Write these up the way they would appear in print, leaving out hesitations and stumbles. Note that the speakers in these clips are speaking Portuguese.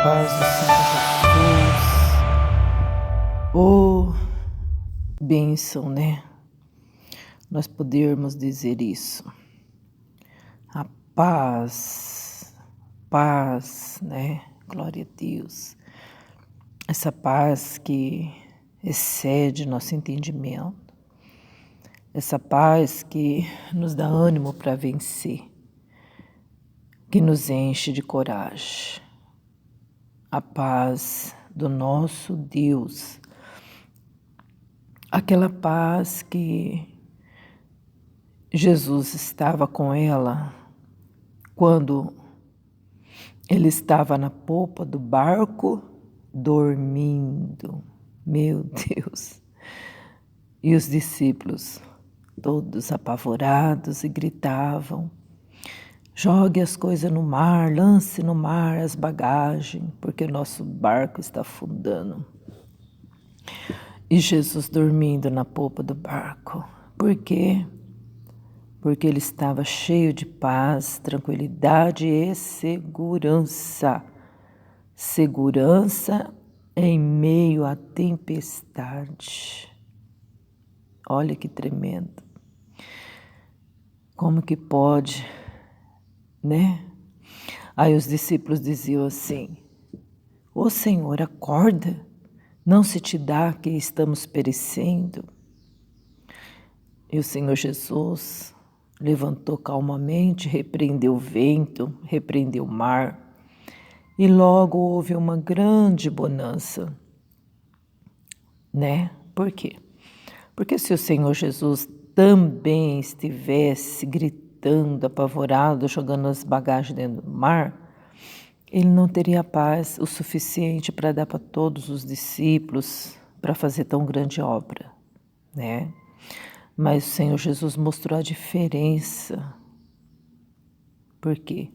paz do Senhor Jesus. Oh, bênção, né? Nós podermos dizer isso. A paz, né? Glória a Deus. Essa paz que excede nosso entendimento. Essa paz que nos dá ânimo para vencer. Que nos enche de coragem. A paz do nosso Deus. Aquela paz que Jesus estava com ela quando ele estava na popa do barco dormindo. Meu Deus! E os discípulos, todos apavorados, e gritavam: jogue as coisas no mar, lance no mar as bagagens, porque o nosso barco está afundando. E Jesus dormindo na popa do barco. Por quê? Porque ele estava cheio de paz, tranquilidade e segurança. Segurança em meio à tempestade. Olha que tremendo. Como que pode, né? Aí os discípulos diziam assim: ô Senhor, acorda, não se te dá que estamos perecendo? E o Senhor Jesus levantou calmamente, repreendeu o vento, repreendeu o mar, e logo houve uma grande bonança, né? Por quê? Porque se o Senhor Jesus também estivesse gritando, apavorado, jogando as bagagens dentro do mar, ele não teria paz o suficiente para dar para todos os discípulos para fazer tão grande obra, né? Mas o Senhor Jesus mostrou a diferença. Por quê?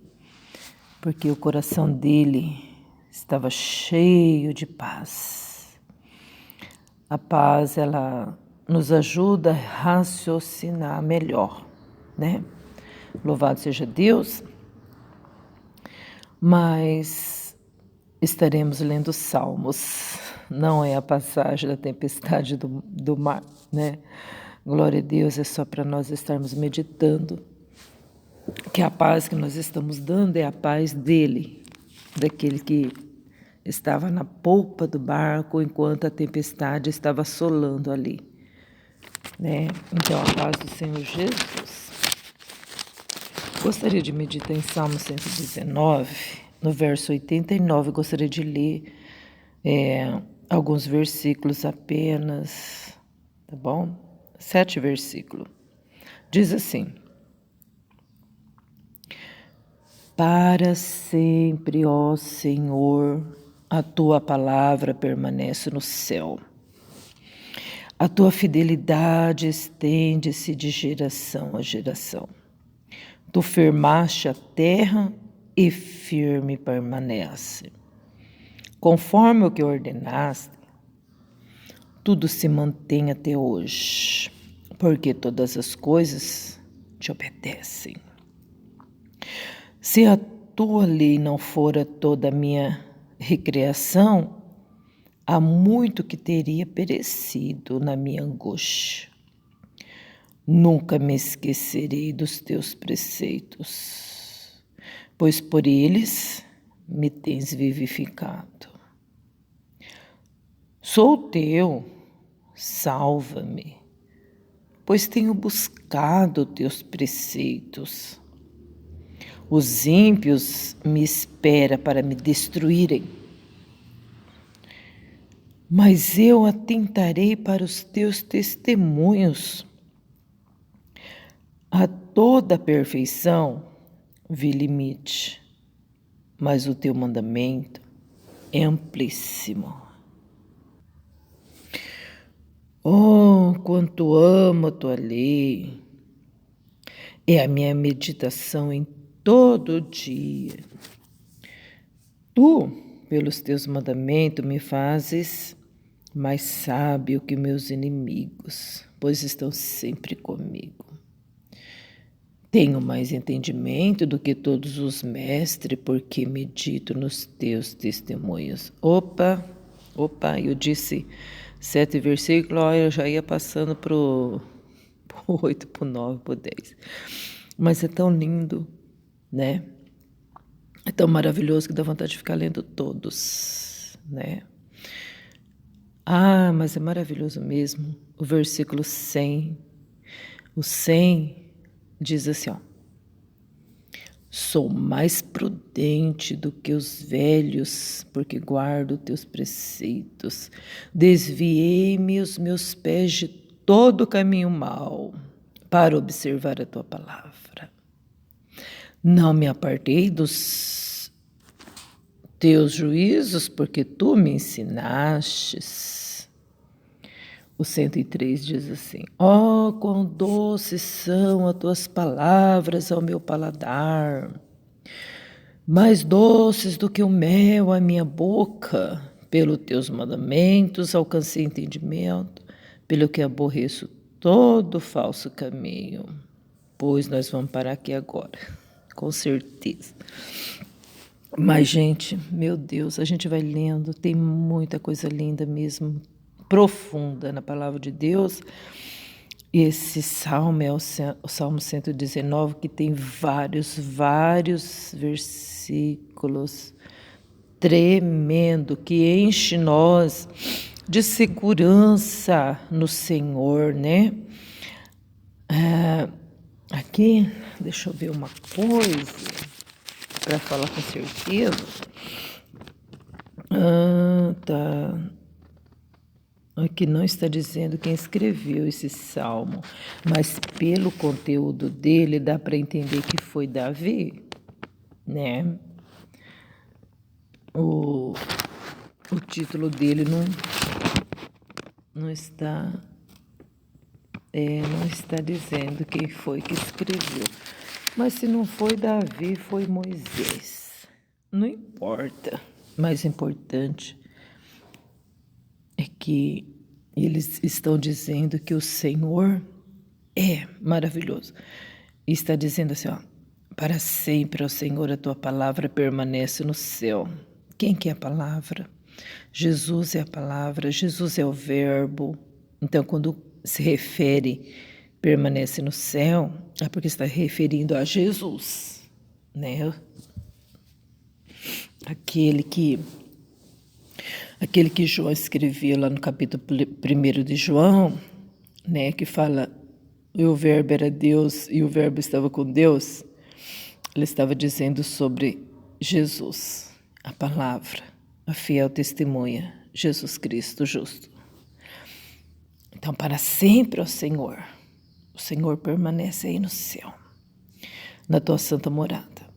Porque o coração dele estava cheio de paz. A paz, ela nos ajuda a raciocinar melhor, né? Louvado seja Deus. Mas estaremos lendo Salmos, não é a passagem da tempestade do mar, né? Glória a Deus, é só para nós estarmos meditando que a paz que nós estamos dando é a paz dele, daquele que estava na polpa do barco enquanto a tempestade estava assolando ali, né? Então, a paz do Senhor Jesus. Gostaria de meditar em Salmo 119, no verso 89, gostaria de ler alguns versículos apenas, tá bom? 7 versículos. Diz assim: para sempre, ó Senhor, a tua palavra permanece no céu. A tua fidelidade estende-se de geração a geração. Tu firmaste a terra e firme permanece. Conforme o que ordenaste, tudo se mantém até hoje, porque todas as coisas te obedecem. Se a tua lei não fora toda a minha recreação, há muito que teria perecido na minha angústia. Nunca me esquecerei dos teus preceitos, pois por eles me tens vivificado. Sou teu, salva-me, pois tenho buscado teus preceitos. Os ímpios me esperam para me destruírem, mas eu atentarei para os teus testemunhos. A toda perfeição vi limite, mas o teu mandamento é amplíssimo. Oh, quanto amo a tua lei! É a minha meditação em todo dia. Tu, pelos teus mandamentos, me fazes mais sábio que meus inimigos, pois estão sempre comigo. Tenho mais entendimento do que todos os mestres, porque medito nos teus testemunhos. Opa, eu disse 7 versículos, ó, eu já ia passando pro 8, pro 9, pro 10. Mas é tão lindo, né? É tão maravilhoso que dá vontade de ficar lendo todos, né? Ah, mas é maravilhoso mesmo. O versículo 100. O 100 diz assim, ó. Sou mais prudente do que os velhos, porque guardo teus preceitos. Desviei-me os meus pés de todo caminho mau, para observar a tua palavra. Não me apartei dos teus juízos, porque tu me ensinastes. O 103 diz assim, ó, quão doces são as tuas palavras ao meu paladar, mais doces do que o mel à minha boca. Pelos teus mandamentos alcancei entendimento, pelo que aborreço todo falso caminho. Pois nós vamos parar aqui agora, com certeza. Mas, gente, meu Deus, a gente vai lendo, tem muita coisa linda mesmo, profunda na palavra de Deus. E esse salmo é o Salmo 119, que tem vários versículos tremendo, que enche nós de segurança no Senhor, né? Aqui, deixa eu ver uma coisa para falar com certeza. Tá. Aqui não está dizendo quem escreveu esse salmo, mas pelo conteúdo dele dá para entender que foi Davi, né? O título dele não está dizendo quem foi que escreveu. Mas se não foi Davi, foi Moisés. Não importa. Mais importante é que eles estão dizendo que o Senhor é maravilhoso. E está dizendo assim, ó, para sempre, ó Senhor, a tua palavra permanece no céu. Quem que é a palavra? Jesus é a palavra, Jesus é o verbo. Então, quando se refere permanece no céu, é porque está referindo a Jesus, né? Aquele que João escreveu lá no capítulo 1 de João, né, que fala, e o verbo era Deus e o verbo estava com Deus, ele estava dizendo sobre Jesus, a palavra, a fiel testemunha, Jesus Cristo justo. Então, para sempre, ó Senhor, o Senhor permanece aí no céu, na tua santa morada.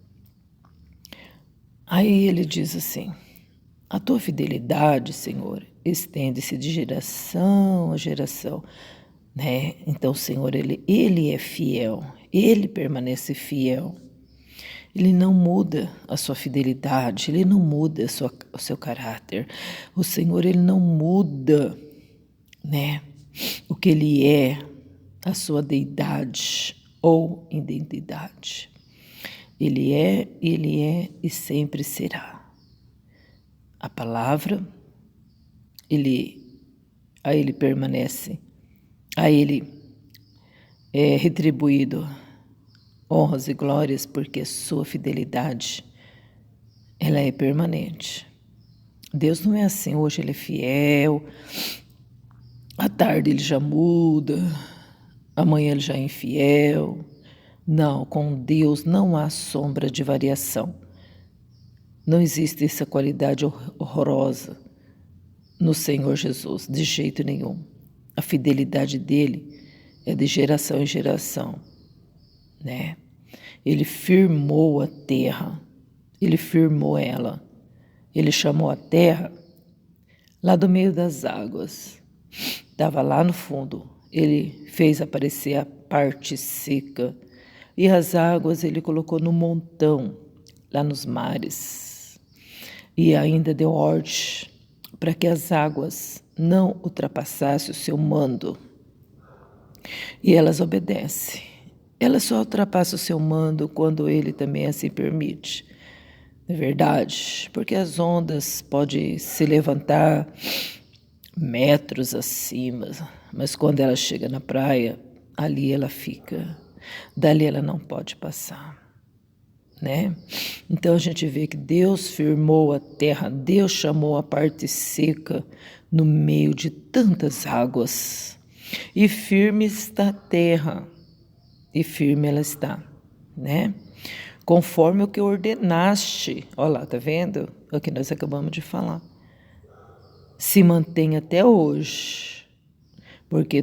Aí ele diz assim, a tua fidelidade, Senhor, estende-se de geração a geração, né? Então, o Senhor, ele é fiel, ele permanece fiel. Ele não muda a sua fidelidade, ele não muda o seu caráter. O Senhor, ele não muda, né? O que ele é, a sua deidade ou identidade. Ele é e sempre será. A palavra, a ele permanece, a ele é retribuído honras e glórias, porque a sua fidelidade, ela é permanente. Deus não é assim, hoje ele é fiel, à tarde ele já muda, amanhã ele já é infiel. Não, com Deus não há sombra de variação. Não existe essa qualidade horrorosa no Senhor Jesus, de jeito nenhum. A fidelidade dele é de geração em geração, né? Ele firmou a terra, ele firmou ela. Ele chamou a terra lá do meio das águas. Estava lá no fundo. Ele fez aparecer a parte seca. E as águas ele colocou no montão, lá nos mares. E ainda deu ordem para que as águas não ultrapassassem o seu mando. E elas obedecem. ela só ultrapassa o seu mando quando ele também assim permite. Não é verdade? Porque as ondas podem se levantar metros acima, mas quando ela chega na praia, ali ela fica. Dali ela não pode passar, né? Então a gente vê que Deus firmou a terra, Deus chamou a parte seca no meio de tantas águas. E firme está a terra, e firme ela está, né? Conforme o que ordenaste, olha lá, tá vendo? É o que nós acabamos de falar. Se mantém até hoje, porque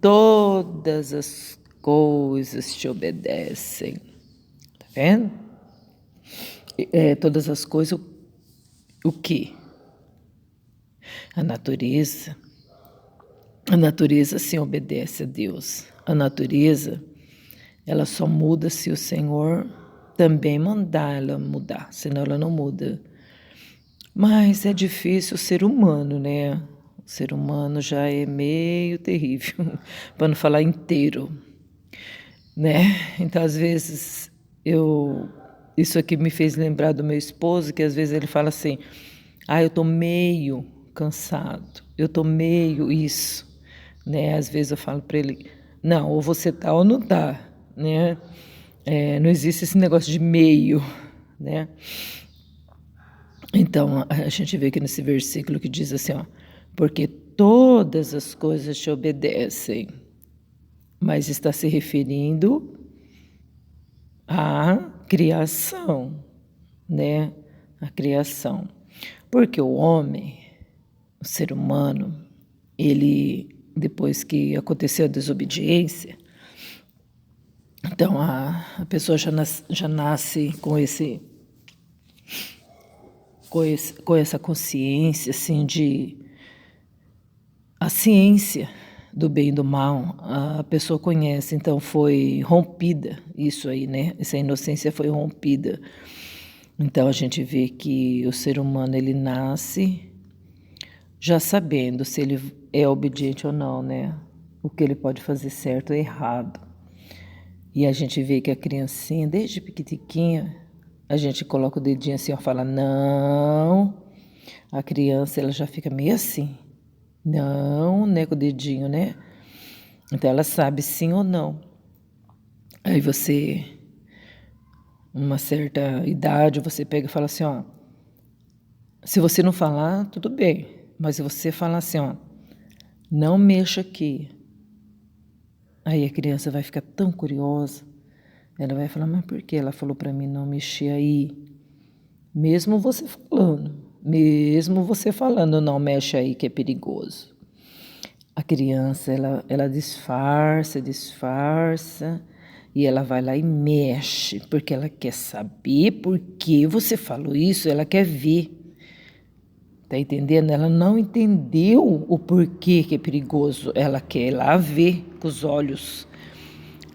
todas as coisas te obedecem, tá vendo? Todas as coisas, o quê? A natureza. A natureza sim obedece a Deus. A natureza, ela só muda se o Senhor também mandar ela mudar, senão ela não muda. Mas é difícil o ser humano, né? O ser humano já é meio terrível, para não falar inteiro, né? Então, às vezes, isso aqui me fez lembrar do meu esposo, que às vezes ele fala assim, eu tô meio cansado, eu tô meio isso, né? Às vezes eu falo para ele, não, ou você tá ou não tá, né? Não existe esse negócio de meio, né? Então, a gente vê aqui nesse versículo que diz assim, ó, porque todas as coisas te obedecem, mas está se referindo à criação, né? A criação. Porque o homem, o ser humano, ele, depois que aconteceu a desobediência, então a pessoa já nasce com essa consciência, assim, a ciência do bem e do mal, a pessoa conhece, então foi rompida isso aí, né? Essa inocência foi rompida. Então a gente vê que o ser humano, ele nasce já sabendo se ele é obediente ou não, né? O que ele pode fazer certo ou errado. E a gente vê que a criancinha, desde pequitiquinha, a gente coloca o dedinho assim, ó, fala, não. A criança, ela já fica meio assim. Não, né, com o dedinho, né? Então ela sabe sim ou não. Aí você, uma certa idade, você pega e fala assim, ó, se você não falar, tudo bem. Mas se você falar assim, ó, não mexa aqui. Aí a criança vai ficar tão curiosa. Ela vai falar, mas por que ela falou para mim não mexer aí? Mesmo você falando, não mexe aí que é perigoso. A criança, ela disfarça, e ela vai lá e mexe, porque ela quer saber por que você falou isso, ela quer ver. Tá entendendo? Ela não entendeu o porquê que é perigoso, ela quer ir lá ver com os olhos,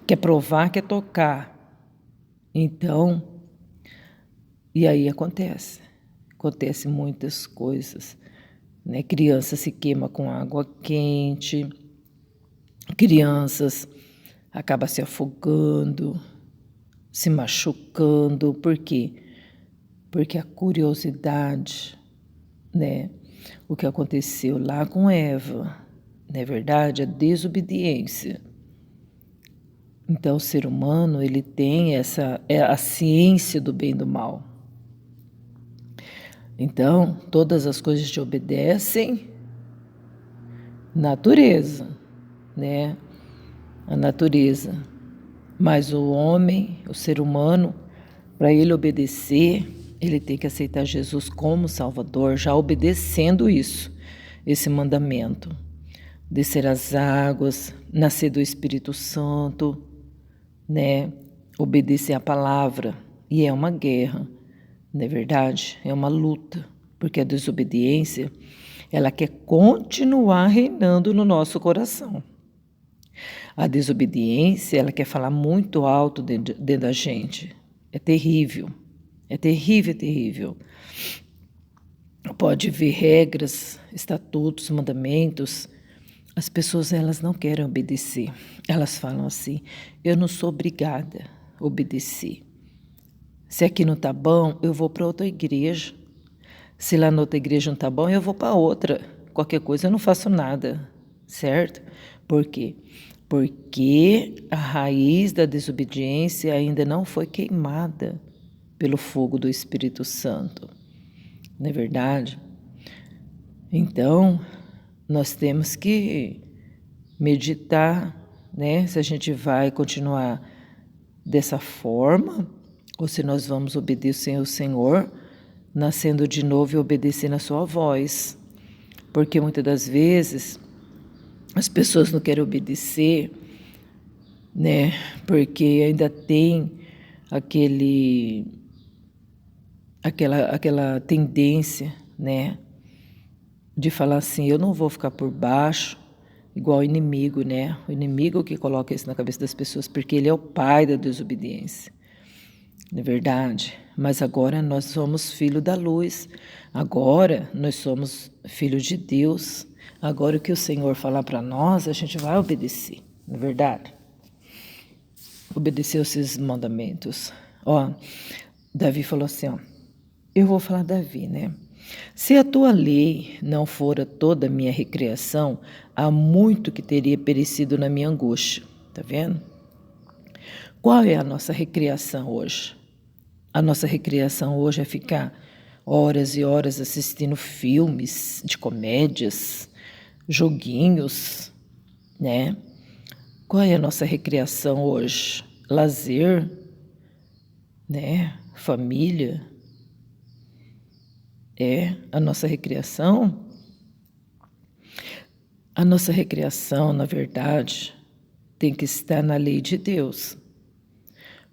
quer provar, quer tocar. Então, e aí acontece muitas coisas, né? Criança se queima com água quente, crianças acabam se afogando, se machucando. Por quê? Porque a curiosidade, né? O que aconteceu lá com Eva, não é verdade? A desobediência. Então, o ser humano, ele tem a ciência do bem e do mal. Então, todas as coisas te obedecem, natureza, né? A natureza. Mas o homem, o ser humano, para ele obedecer, ele tem que aceitar Jesus como Salvador, já obedecendo isso, esse mandamento. Descer as águas, nascer do Espírito Santo, né? Obedecer a palavra. E é uma guerra, não é verdade? É uma luta, porque a desobediência, ela quer continuar reinando no nosso coração. A desobediência, ela quer falar muito alto dentro da gente. É terrível, é terrível, é terrível. Pode ver regras, estatutos, mandamentos, As pessoas, elas não querem obedecer. Elas falam assim, eu não sou obrigada a obedecer. Se aqui não está bom, eu vou para outra igreja. Se lá na outra igreja não está bom, eu vou para outra. Qualquer coisa eu não faço nada, certo? Por quê? Porque a raiz da desobediência ainda não foi queimada pelo fogo do Espírito Santo. Não é verdade? Então, nós temos que meditar, né? Se a gente vai continuar dessa forma, ou se nós vamos obedecer ao Senhor, nascendo de novo e obedecendo a sua voz. Porque muitas das vezes as pessoas não querem obedecer, né? Porque ainda tem aquela tendência, né? De falar assim, eu não vou ficar por baixo, igual o inimigo, né? O inimigo que coloca isso na cabeça das pessoas, porque ele é o pai da desobediência. Não é verdade? Mas agora nós somos filhos da luz. Agora nós somos filhos de Deus. Agora o que o Senhor falar para nós, a gente vai obedecer. Não é verdade? Obedecer os seus mandamentos. Ó, Davi falou assim, ó. Eu vou falar Davi, né? Se a tua lei não fora toda a minha recreação, há muito que teria perecido na minha angústia. Tá vendo? Qual é a nossa recreação hoje? A nossa recreação hoje é ficar horas e horas assistindo filmes de comédias, joguinhos, né? Qual é a nossa recreação hoje? Lazer, né? Família. É a nossa recreação? A nossa recreação, na verdade, tem que estar na lei de Deus.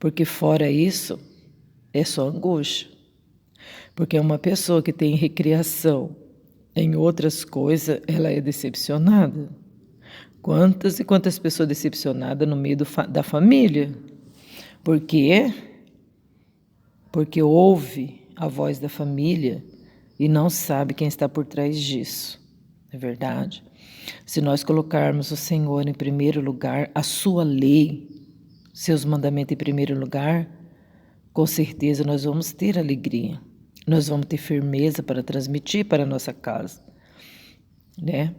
Porque fora isso, é só angústia. Porque uma pessoa que tem recreação em outras coisas, ela é decepcionada. Quantas e quantas pessoas decepcionadas no meio da família? Por quê? Porque ouve a voz da família e não sabe quem está por trás disso. É verdade? Se nós colocarmos o Senhor em primeiro lugar, a sua lei, seus mandamentos em primeiro lugar, com certeza nós vamos ter alegria. Nós vamos ter firmeza para transmitir para a nossa casa, né?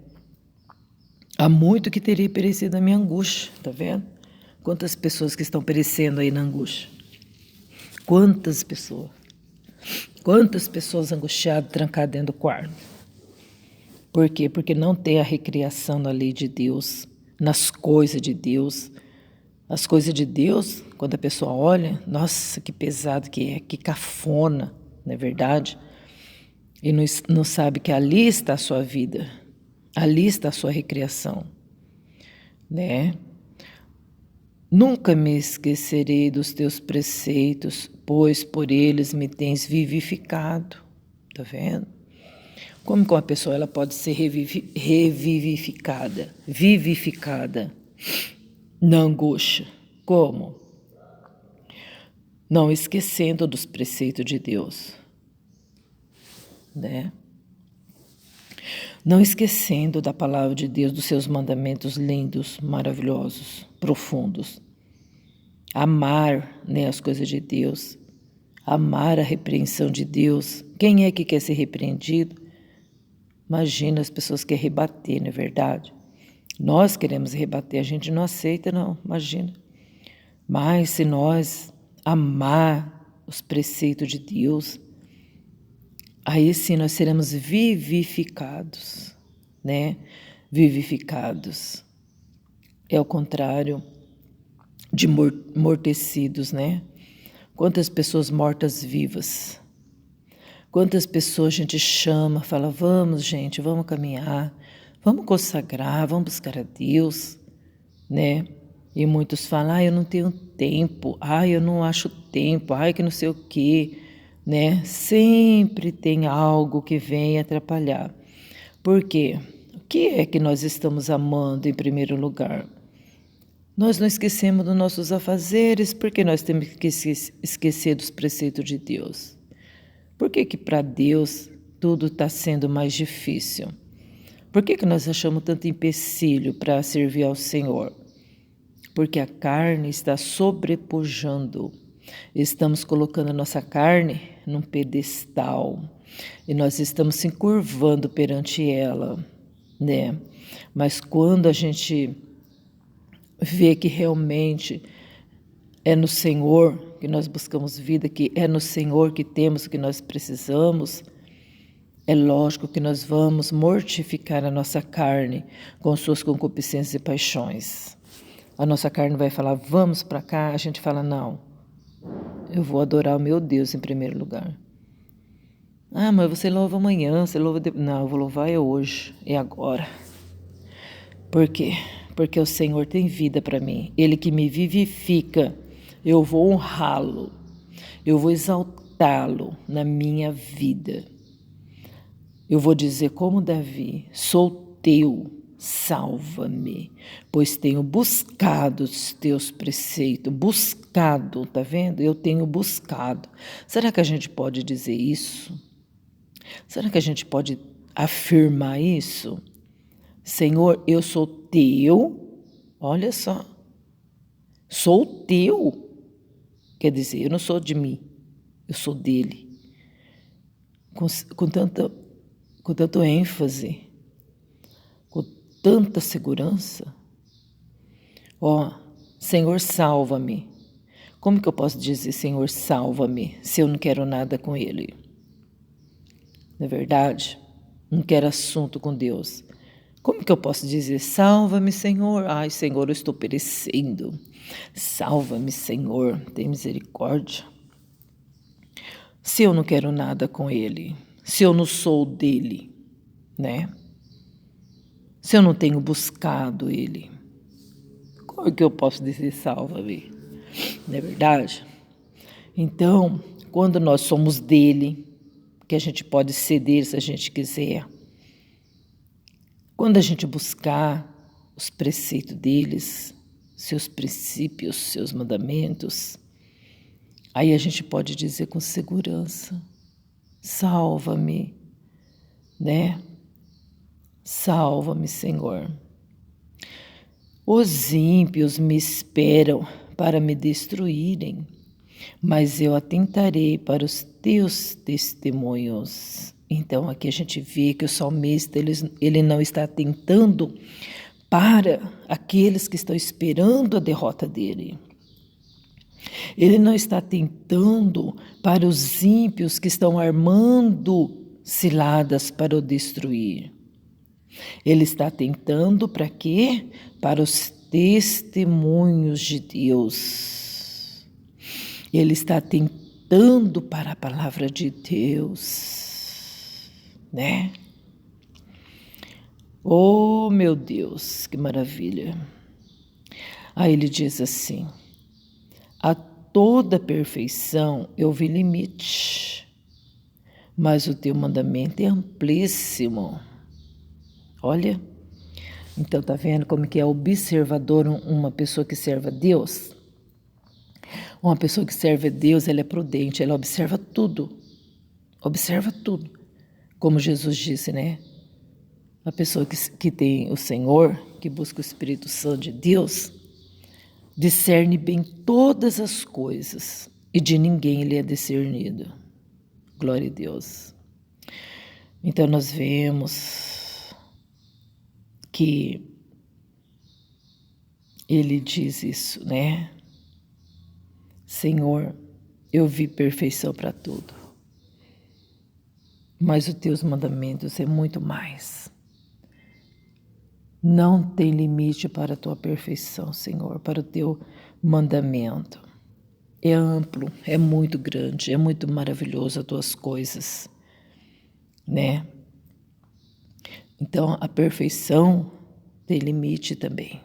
Há muito que teria perecido na minha angústia, tá vendo? Quantas pessoas que estão perecendo aí na angústia? Quantas pessoas? Quantas pessoas angustiadas, trancadas dentro do quarto? Por quê? Porque não tem a recriação na lei de Deus, nas coisas de Deus. As coisas de Deus, quando a pessoa olha, nossa, que pesado que é, que cafona, não é verdade? E não sabe que ali está a sua vida, ali está a sua recriação, né? Nunca me esquecerei dos teus preceitos, pois por eles me tens vivificado. Tá vendo? Como que uma pessoa ela pode ser revivificada, vivificada na angústia? Como? Não esquecendo dos preceitos de Deus, né? Não esquecendo da palavra de Deus, dos seus mandamentos lindos, maravilhosos, profundos. Amar, né, as coisas de Deus, amar a repreensão de Deus. Quem é que quer ser repreendido? Imagina, as pessoas querem rebater, não é verdade? Nós queremos rebater, a gente não aceita, não, imagina. Mas se nós amar os preceitos de Deus, aí sim nós seremos vivificados, né? Vivificados. É o contrário de mortecidos, né? Quantas pessoas mortas vivas. Quantas pessoas a gente chama, fala, vamos gente, vamos caminhar, vamos consagrar, vamos buscar a Deus, né? E muitos falam, eu não tenho tempo, eu não acho tempo, que não sei o quê, né? Sempre tem algo que vem atrapalhar. Por quê? O que é que nós estamos amando em primeiro lugar? Nós não esquecemos dos nossos afazeres, porque nós temos que esquecer dos preceitos de Deus. Por que para Deus tudo está sendo mais difícil? Por que nós achamos tanto empecilho para servir ao Senhor? Porque a carne está sobrepujando. Estamos colocando a nossa carne num pedestal e nós estamos se encurvando perante ela, né? Mas quando a gente vê que realmente é no Senhor que nós buscamos vida, que é no Senhor que temos o que nós precisamos, é lógico que nós vamos mortificar a nossa carne com suas concupiscências e paixões. A nossa carne vai falar, vamos para cá, a gente fala, não, eu vou adorar o meu Deus em primeiro lugar. Ah, mas você louva amanhã, você louva depois. Não, eu vou louvar hoje, é agora. Por quê? Porque o Senhor tem vida para mim, Ele que me vivifica, eu vou honrá-lo, eu vou exaltá-lo na minha vida. Eu vou dizer como Davi, sou teu, salva-me, pois tenho buscado os teus preceitos, buscado, tá vendo? Eu tenho buscado. Será que a gente pode dizer isso? Será que a gente pode afirmar isso? Senhor, eu sou teu, olha só, sou teu, quer dizer, eu não sou de mim, eu sou dele, com tanto ênfase, com tanta segurança. Ó, Senhor, salva-me. Como que eu posso dizer, Senhor, salva-me, se eu não quero nada com Ele? Não é verdade? Não quero assunto com Deus. Como que eu posso dizer, salva-me, Senhor? Ai, Senhor, eu estou perecendo. Salva-me, Senhor, tem misericórdia. Se eu não quero nada com Ele, se eu não sou dele, né? Se eu não tenho buscado Ele, como que eu posso dizer salva-me? Não é verdade? Então, quando nós somos dele, que a gente pode ser dele se a gente quiser, quando a gente buscar os preceitos deles, seus princípios, seus mandamentos, aí a gente pode dizer com segurança, salva-me, né? Salva-me, Senhor. Os ímpios me esperam para me destruírem, mas eu atentarei para os teus testemunhos. Então aqui a gente vê que o salmista ele não está atentando para aqueles que estão esperando a derrota dele. Ele não está atentando para os ímpios que estão armando ciladas para o destruir. Ele está atentando para quê? Para os testemunhos de Deus. Ele está atentando para a palavra de Deus, né? Oh, meu Deus, que maravilha. Aí ele diz assim, a toda perfeição eu vi limite, mas o teu mandamento é amplíssimo. Olha, então tá vendo como que é observador uma pessoa que serve a Deus? Uma pessoa que serve a Deus, ela é prudente, ela observa tudo. Observa tudo. Como Jesus disse, né? A pessoa que tem o Senhor, que busca o Espírito Santo de Deus, discerne bem todas as coisas e de ninguém ele é discernido. Glória a Deus. Então nós vemos que ele diz isso, né? Senhor, eu vi perfeição para tudo, mas os teus mandamentos é muito mais. Não tem limite para a tua perfeição, Senhor, para o teu mandamento. É amplo, é muito grande, é muito maravilhoso as tuas coisas, né? Então, a perfeição tem limite também.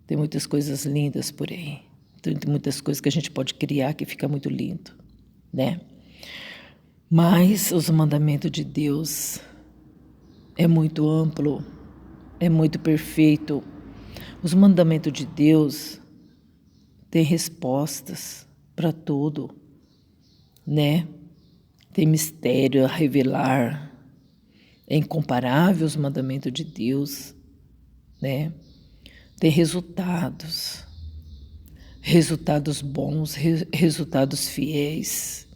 Tem muitas coisas lindas por aí. Tem muitas coisas que a gente pode criar que fica muito lindo, né? Mas os mandamentos de Deus é muito amplo, é muito perfeito. Os mandamentos de Deus têm respostas para tudo, né? Tem mistério a revelar, É incomparável os mandamentos de Deus, né? Tem resultados bons, resultados fiéis,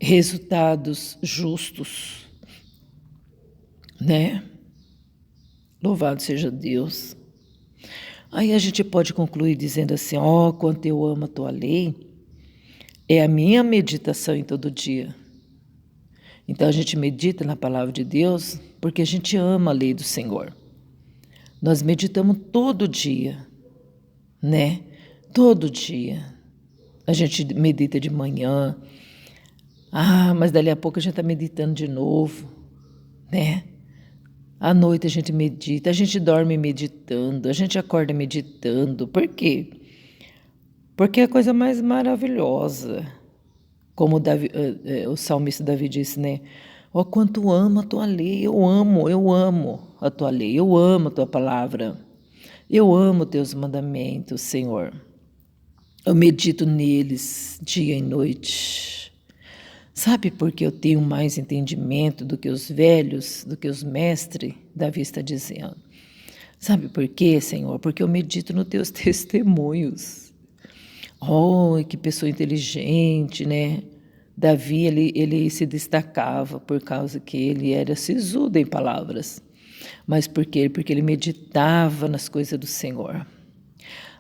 resultados justos, né? Louvado seja Deus. Aí a gente pode concluir dizendo assim: ó, quanto eu amo a tua lei, é a minha meditação em todo dia. Então a gente medita na palavra de Deus porque a gente ama a lei do Senhor. Nós meditamos todo dia, né? Todo dia. A gente medita de manhã. Mas dali a pouco a gente está meditando de novo, né? À noite a gente medita, a gente dorme meditando, a gente acorda meditando. Por quê? Porque é a coisa mais maravilhosa. Como o salmista Davi disse, né? Ó, quanto amo a tua lei, eu amo a tua lei, eu amo a tua palavra, eu amo teus mandamentos, Senhor. Eu medito neles dia e noite. Sabe por que eu tenho mais entendimento do que os velhos, do que os mestres? Davi está dizendo. Sabe por quê, Senhor? Porque eu medito nos teus testemunhos. Oh, que pessoa inteligente, né? Davi, ele se destacava por causa que ele era sisudo em palavras. Mas por quê? Porque ele meditava nas coisas do Senhor.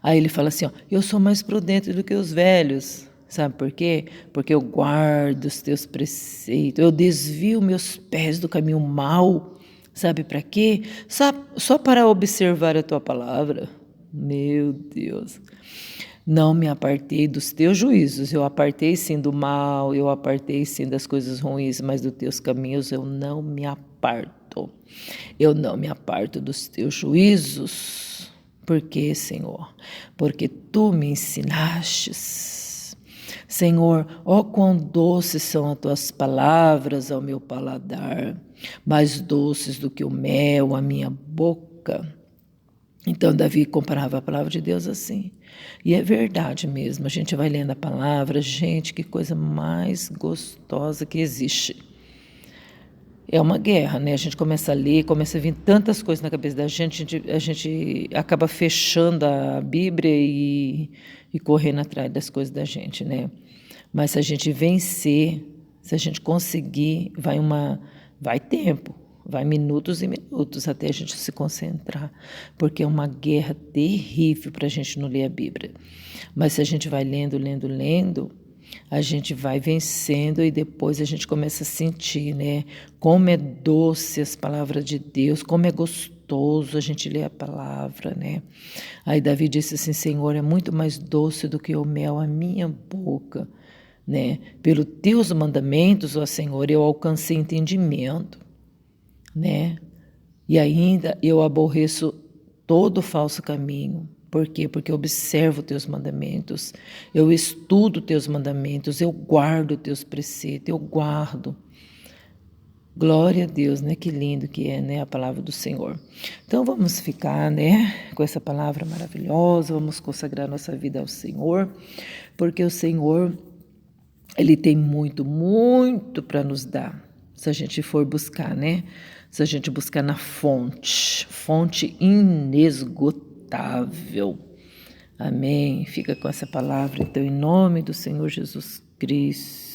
Aí ele fala assim, ó, eu sou mais prudente do que os velhos. Sabe por quê? Porque eu guardo os teus preceitos, eu desvio meus pés do caminho mau. Sabe para quê? Só para observar a tua palavra. Meu Deus. Não me apartei dos teus juízos, eu apartei sim do mal, eu apartei sim das coisas ruins, mas dos teus caminhos eu não me aparto. Eu não me aparto dos teus juízos. Por quê, Senhor? Porque tu me ensinastes. Senhor, ó quão doces são as tuas palavras ao meu paladar, mais doces do que o mel à minha boca. Então, Davi comparava a palavra de Deus assim. E é verdade mesmo, a gente vai lendo a palavra, gente, que coisa mais gostosa que existe. É uma guerra, né? A gente começa a ler, começa a vir tantas coisas na cabeça da gente, a gente acaba fechando a Bíblia e correndo atrás das coisas da gente, né? Mas se a gente vencer, se a gente conseguir, vai tempo. Vai minutos e minutos até a gente se concentrar, porque é uma guerra terrível para a gente não ler a Bíblia. Mas se a gente vai lendo, a gente vai vencendo e depois a gente começa a sentir, né? Como é doce as palavras de Deus, como é gostoso a gente ler a palavra, né? Aí Davi disse assim, Senhor, é muito mais doce do que o mel a minha boca, né? Pelos teus mandamentos, ó Senhor, eu alcancei entendimento, né? E ainda eu aborreço todo falso caminho. Por quê? Porque eu observo teus mandamentos, eu estudo teus mandamentos, eu guardo teus preceitos, eu guardo. Glória a Deus, né? Que lindo que é, né? A palavra do Senhor. Então vamos ficar, né? Com essa palavra maravilhosa, vamos consagrar nossa vida ao Senhor, porque o Senhor, Ele tem muito, muito para nos dar, se a gente for buscar, né? Se a gente buscar na fonte inesgotável. Amém? Fica com essa palavra, então, em nome do Senhor Jesus Cristo.